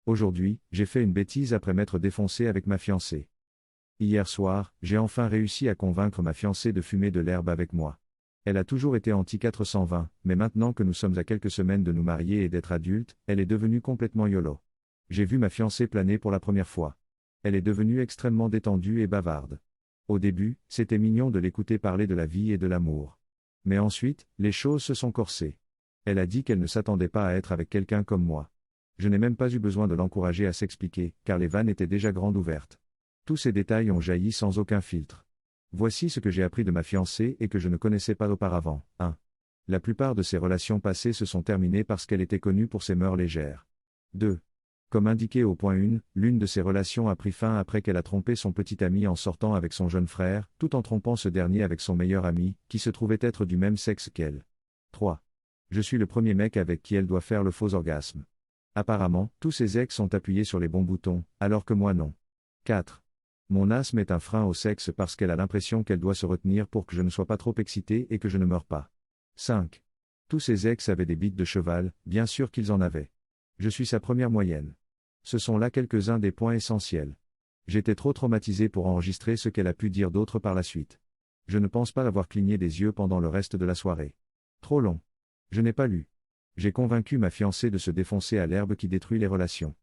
Aujourd'hui, j'ai fait une bêtise après m'être défoncé avec ma fiancée. Hier soir, j'ai enfin réussi à convaincre ma fiancée de fumer de l'herbe avec moi. Elle a toujours été anti-420, mais maintenant que nous sommes à quelques semaines de nous marier et d'être adultes, elle est devenue complètement YOLO. J'ai vu ma fiancée planer pour la première fois. Elle est devenue extrêmement détendue et bavarde. Au début, c'était mignon de l'écouter parler de la vie et de l'amour. Mais ensuite, les choses se sont corsées. Elle a dit qu'elle ne s'attendait pas à être avec quelqu'un comme moi. Je n'ai même pas eu besoin de l'encourager à s'expliquer, car les vannes étaient déjà grandes ouvertes. Tous ces détails ont jailli sans aucun filtre. Voici ce que j'ai appris de ma fiancée et que je ne connaissais pas auparavant. 1. La plupart de ses relations passées se sont terminées parce qu'elle était connue pour ses mœurs légères. 2. Comme indiqué au point 1, l'une de ses relations a pris fin après qu'elle a trompé son petit ami en sortant avec son jeune frère, tout en trompant ce dernier avec son meilleur ami, qui se trouvait être du même sexe qu'elle. 3. Je suis le premier mec avec qui elle doit faire le faux orgasme. Apparemment, tous ses ex sont appuyés sur les bons boutons, alors que moi non. 4. Mon asthme est un frein au sexe parce qu'elle a l'impression qu'elle doit se retenir pour que je ne sois pas trop excité et que je ne meure pas. 5. Tous ses ex avaient des bites de cheval, bien sûr qu'ils en avaient. Je suis sa première moyenne. Ce sont là quelques-uns des points essentiels. J'étais trop traumatisé pour enregistrer ce qu'elle a pu dire d'autre par la suite. Je ne pense pas avoir cligné des yeux pendant le reste de la soirée. Trop long. Je n'ai pas lu. J'ai convaincu ma fiancée de se défoncer à l'herbe qui détruit les relations.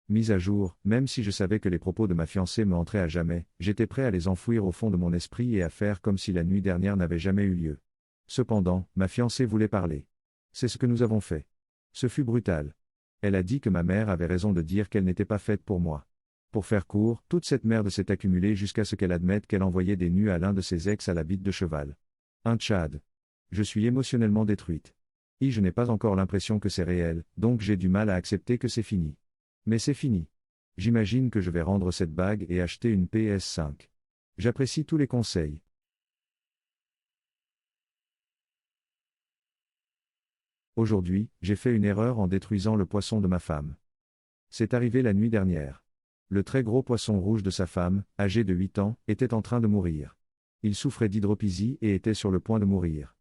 Mise à jour, même si je savais que les propos de ma fiancée me hantraient à jamais, j'étais prêt à les enfouir au fond de mon esprit et à faire comme si la nuit dernière n'avait jamais eu lieu. Cependant, ma fiancée voulait parler. C'est ce que nous avons fait. Ce fut brutal. Elle a dit que ma mère avait raison de dire qu'elle n'était pas faite pour moi. Pour faire court, toute cette merde s'est accumulée jusqu'à ce qu'elle admette qu'elle envoyait des nus à l'un de ses ex à la bite de cheval. Un tchad. Je suis émotionnellement détruite. Je n'ai pas encore l'impression que c'est réel, donc j'ai du mal à accepter que c'est fini. Mais c'est fini. J'imagine que je vais rendre cette bague et acheter une PS5. J'apprécie tous les conseils. Aujourd'hui, j'ai fait une erreur en détruisant le poisson de ma femme. C'est arrivé la nuit dernière. Le très gros poisson rouge de sa femme, âgé de 8 ans, était en train de mourir. Il souffrait d'hydropisie et était sur le point de mourir.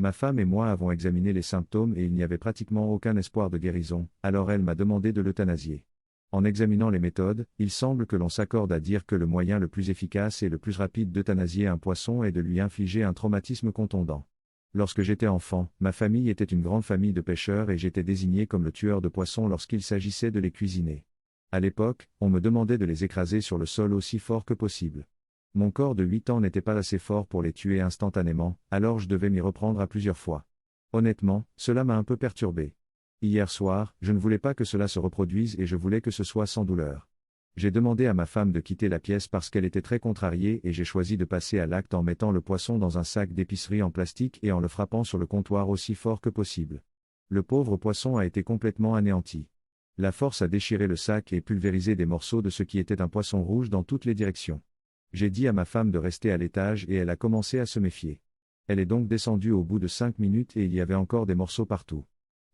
Ma femme et moi avons examiné les symptômes et il n'y avait pratiquement aucun espoir de guérison, alors elle m'a demandé de l'euthanasier. En examinant les méthodes, il semble que l'on s'accorde à dire que le moyen le plus efficace et le plus rapide d'euthanasier un poisson est de lui infliger un traumatisme contondant. Lorsque j'étais enfant, ma famille était une grande famille de pêcheurs et j'étais désigné comme le tueur de poissons lorsqu'il s'agissait de les cuisiner. À l'époque, on me demandait de les écraser sur le sol aussi fort que possible. Mon corps de 8 ans n'était pas assez fort pour les tuer instantanément, alors je devais m'y reprendre à plusieurs fois. Honnêtement, cela m'a un peu perturbé. Hier soir, je ne voulais pas que cela se reproduise et je voulais que ce soit sans douleur. J'ai demandé à ma femme de quitter la pièce parce qu'elle était très contrariée et j'ai choisi de passer à l'acte en mettant le poisson dans un sac d'épicerie en plastique et en le frappant sur le comptoir aussi fort que possible. Le pauvre poisson a été complètement anéanti. La force a déchiré le sac et pulvérisé des morceaux de ce qui était un poisson rouge dans toutes les directions. J'ai dit à ma femme de rester à l'étage et elle a commencé à se méfier. Elle est donc descendue au bout de 5 minutes et il y avait encore des morceaux partout.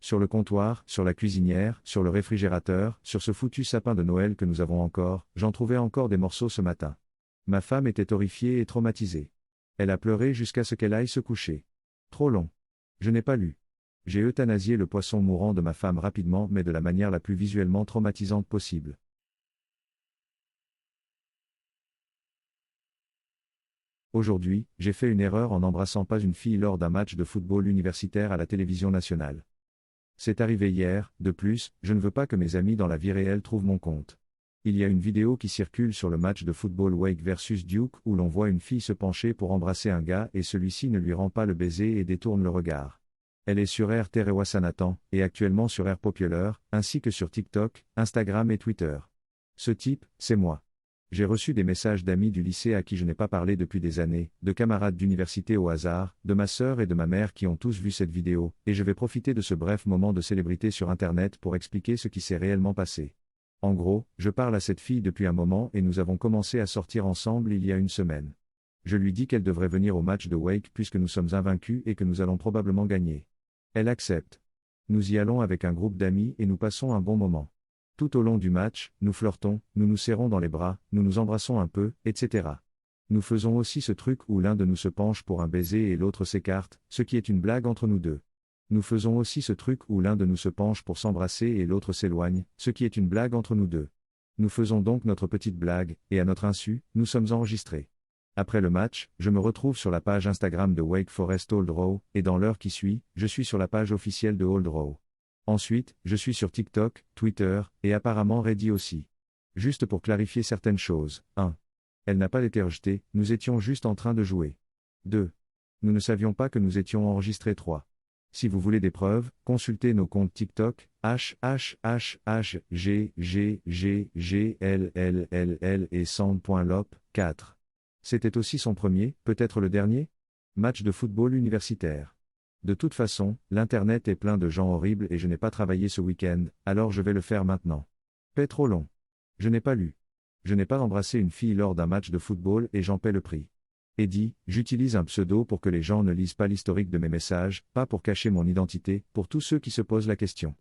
Sur le comptoir, sur la cuisinière, sur le réfrigérateur, sur ce foutu sapin de Noël que nous avons encore, j'en trouvais encore des morceaux ce matin. Ma femme était horrifiée et traumatisée. Elle a pleuré jusqu'à ce qu'elle aille se coucher. Trop long. Je n'ai pas lu. J'ai euthanasié le poisson mourant de ma femme rapidement mais de la manière la plus visuellement traumatisante possible. Aujourd'hui, j'ai fait une erreur en n'embrassant pas une fille lors d'un match de football universitaire à la télévision nationale. C'est arrivé hier, de plus, je ne veux pas que mes amis dans la vie réelle trouvent mon compte. Il y a une vidéo qui circule sur le match de football Wake versus Duke où l'on voit une fille se pencher pour embrasser un gars et celui-ci ne lui rend pas le baiser et détourne le regard. Elle est sur Air Terewa Sanatan, et actuellement sur Air Popular, ainsi que sur TikTok, Instagram et Twitter. Ce type, c'est moi. J'ai reçu des messages d'amis du lycée à qui je n'ai pas parlé depuis des années, de camarades d'université au hasard, de ma sœur et de ma mère qui ont tous vu cette vidéo, et je vais profiter de ce bref moment de célébrité sur Internet pour expliquer ce qui s'est réellement passé. En gros, je parle à cette fille depuis un moment et nous avons commencé à sortir ensemble il y a une semaine. Je lui dis qu'elle devrait venir au match de Wake puisque nous sommes invaincus et que nous allons probablement gagner. Elle accepte. Nous y allons avec un groupe d'amis et nous passons un bon moment. Tout au long du match, nous flirtons, nous nous serrons dans les bras, nous nous embrassons un peu, etc. Nous faisons aussi ce truc où l'un de nous se penche pour un baiser et l'autre s'écarte, ce qui est une blague entre nous deux. Nous faisons aussi ce truc où l'un de nous se penche pour s'embrasser et l'autre s'éloigne, ce qui est une blague entre nous deux. Nous faisons donc notre petite blague, et à notre insu, nous sommes enregistrés. Après le match, je me retrouve sur la page Instagram de Wake Forest Old Row, et dans l'heure qui suit, je suis sur la page officielle de Old Row. Ensuite, je suis sur TikTok, Twitter, et apparemment Reddit aussi. Juste pour clarifier certaines choses. 1. Elle n'a pas été rejetée, nous étions juste en train de jouer. 2. Nous ne savions pas que nous étions enregistrés. 3. Si vous voulez des preuves, consultez nos comptes TikTok, HHHHGGGGLLLL et Sound.lop. 4. C'était aussi son premier, peut-être le dernier, match de football universitaire. De toute façon, l'internet est plein de gens horribles et je n'ai pas travaillé ce week-end, alors je vais le faire maintenant. Paie trop long. Je n'ai pas lu. Je n'ai pas embrassé une fille lors d'un match de football et j'en paie le prix. Eddie, j'utilise un pseudo pour que les gens ne lisent pas l'historique de mes messages, pas pour cacher mon identité, pour tous ceux qui se posent la question.